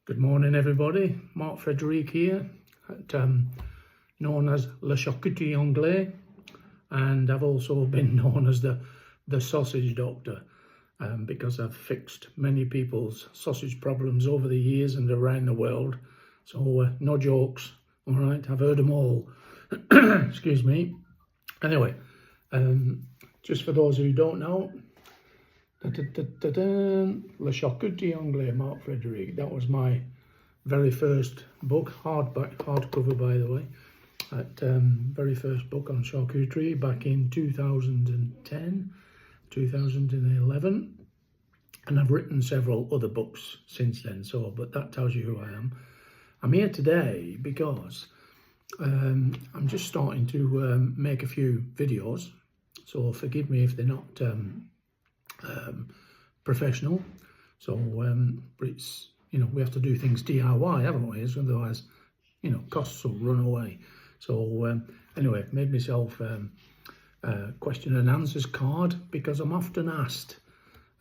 Good morning, everybody. Mark Frederic here, known as Le Charcuterie Anglais, and I've also been known as the Sausage Doctor because I've fixed many people's sausage problems over the years and around the world. So no jokes, all right? I've heard them all. Excuse me. Anyway, just for those who don't know, Le Charcuterie Anglais, Mark Frederic. That was my very first book, hardcover by the way. Very first book on charcuterie back in 2010, 2011. And I've written several other books since then, but that tells you who I am. I'm here today because I'm just starting to make a few videos, so forgive me if they're not professional. So it's, we have to do things DIY, haven't we? Otherwise, costs will run away. So anyway, I've made myself a question and answers card because I'm often asked,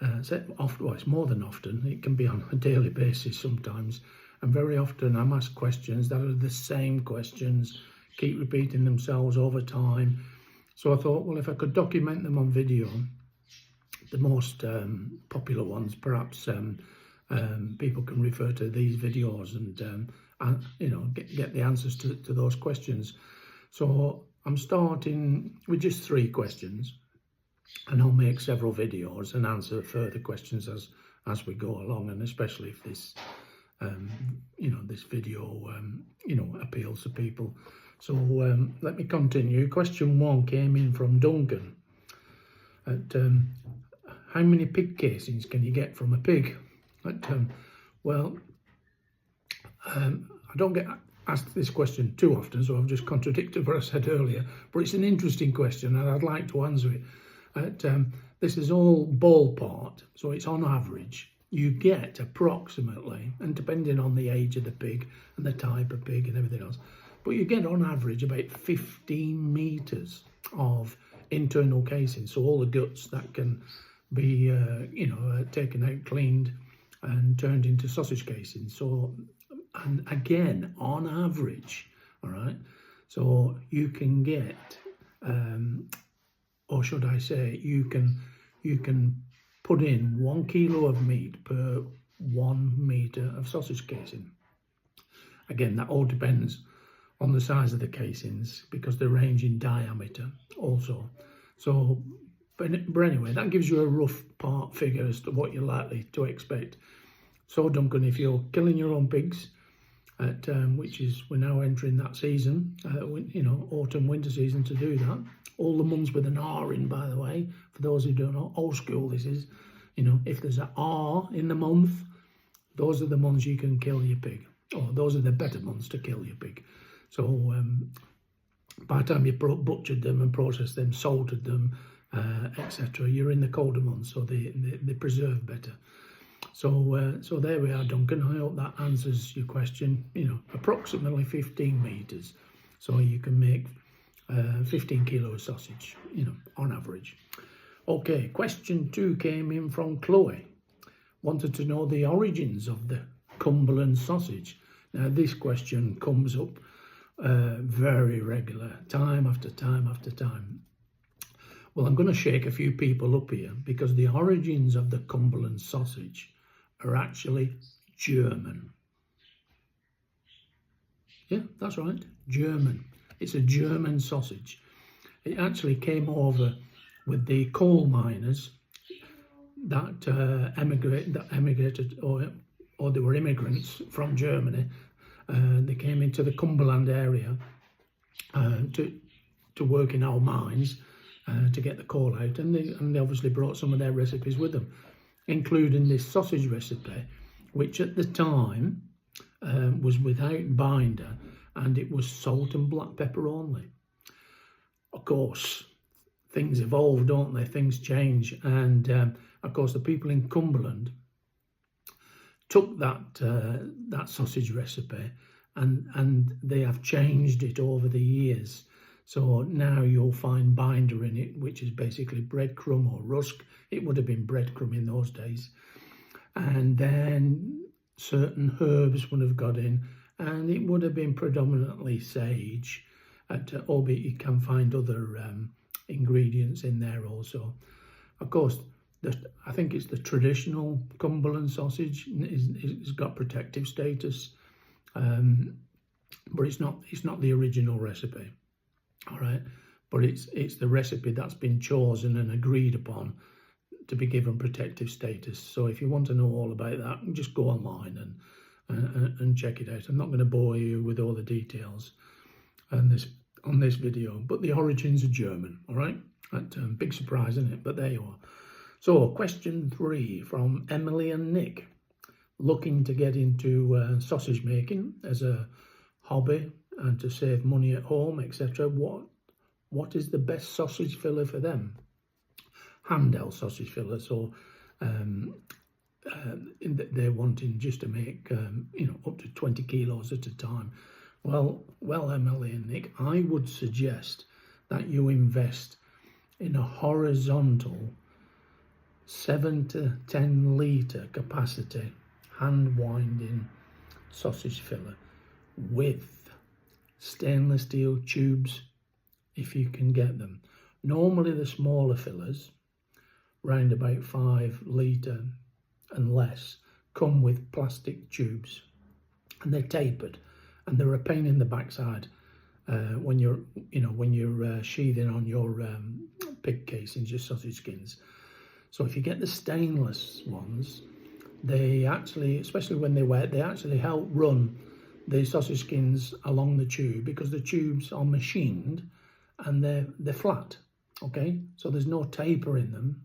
well, it's more than often, it can be on a daily basis sometimes, and very often I'm asked questions that are the same questions, keep repeating themselves over time. So I thought, well, if I could document them on video, the most popular ones, perhaps people can refer to these videos and get the answers to those questions. So I'm starting with just 3 questions, and I'll make several videos and answer further questions as we go along, and especially if this this video appeals to people. So let me continue. Question 1 came in from Duncan. How many pig casings can you get from a pig? Well, I don't get asked this question too often, so I've just contradicted what I said earlier, but it's an interesting question and I'd like to answer it. This is all ballpark, so it's on average. You get approximately, and depending on the age of the pig and the type of pig and everything else, but you get on average about 15 metres of internal casing, so all the guts that can be taken out, cleaned and turned into sausage casing. So, and again, on average, all right, so you can get or should I say, you can put in 1 kilo of meat per 1 metre of sausage casing. Again, that all depends on the size of the casings because they range in diameter also. So, but anyway, that gives you a rough part figure as to what you're likely to expect. So, Duncan, if you're killing your own pigs, which is, we're now entering that season, autumn, winter season to do that. All the months with an R in, by the way, for those who don't know, old school this is, if there's an R in the month, those are the months you can kill your pig, or those are the better months to kill your pig. So by the time you butchered them and processed them, salted them, etc., you're in the colder months, so they preserve better. So so there we are, Duncan. I hope that answers your question. Approximately 15 metres, so you can make 15 kilos sausage, on average. Okay, question 2 came in from Chloe. Wanted to know the origins of the Cumberland sausage. Now this question comes up very regular, time after time after time. Well, I'm going to shake a few people up here because the origins of the Cumberland sausage are actually German. Yeah, that's right, German. It's a German sausage. It actually came over with the coal miners that emigrated, or they were immigrants from Germany. They came into the Cumberland area to work in our mines to get the coal out, and they obviously brought some of their recipes with them, including this sausage recipe, which at the time was without binder, and it was salt and black pepper only. Of course, things evolve, don't they? Things change, and of course the people in Cumberland took that sausage recipe and they have changed it over the years. So now you'll find binder in it, which is basically breadcrumb or rusk. It would have been breadcrumb in those days. And then certain herbs would have got in, and it would have been predominantly sage, albeit you can find other ingredients in there also. Of course, I think it's the traditional Cumberland sausage. It's got protective status, but it's not the original recipe. All right, but it's the recipe that's been chosen and agreed upon to be given protective status. So if you want to know all about that, just go online and check it out. I'm not going to bore you with all the details on this video, but the origins are German. All right, big surprise, isn't it? But there you are. So question 3 from Emily and Nick, looking to get into sausage making as a hobby and to save money at home, etc. What is the best sausage filler for them? Handheld sausage filler. So they're wanting just to make up to 20 kilos at a time. Well, Emily and Nick, I would suggest that you invest in a horizontal 7 to 10 litre capacity hand winding sausage filler with stainless steel tubes, if you can get them. Normally the smaller fillers, round about 5 litre and less, come with plastic tubes, and they're tapered, and they're a pain in the backside when you're sheathing on your pig casings, your sausage skins. So if you get the stainless ones, they actually, especially when they're wet, they actually help run the sausage skins along the tube, because the tubes are machined and they're flat. Okay, so there's no taper in them,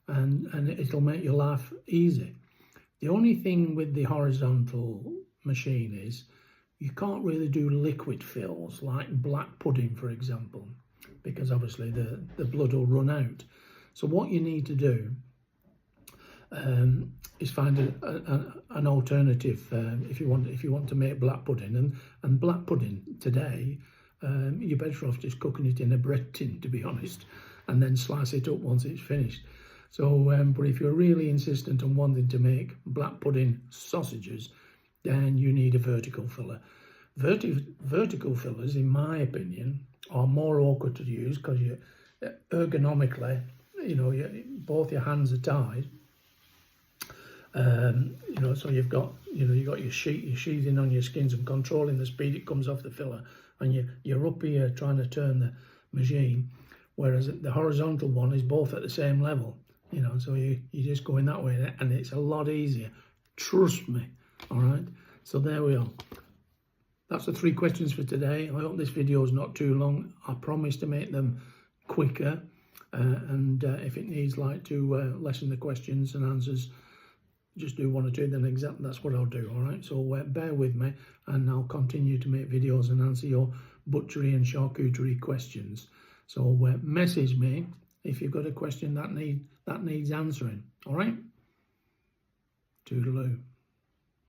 and it'll make your life easy. The only thing with the horizontal machine is you can't really do liquid fills like black pudding, for example, because obviously the blood will run out. So what you need to do is find an alternative if you want to make black pudding. And black pudding today, you're better off just cooking it in a bread tin, to be honest, and then slice it up once it's finished. So, but if you're really insistent on wanting to make black pudding sausages, then you need a vertical filler. Vertical fillers, in my opinion, are more awkward to use because you ergonomically, both your hands are tied. So you've got your sheathing on your skins and controlling the speed it comes off the filler, and you're up here trying to turn the machine, whereas the horizontal one is both at the same level. So you're just going that way, and it's a lot easier. Trust me. All right. So there we are. That's the 3 questions for today. I hope this video is not too long. I promise to make them quicker. And if it needs to lessen the questions and answers, just do 1 or 2, then exactly that's what I'll do. All right, so bear with me, and I'll continue to make videos and answer your butchery and charcuterie questions. So message me if you've got a question that needs answering. All right, toodaloo.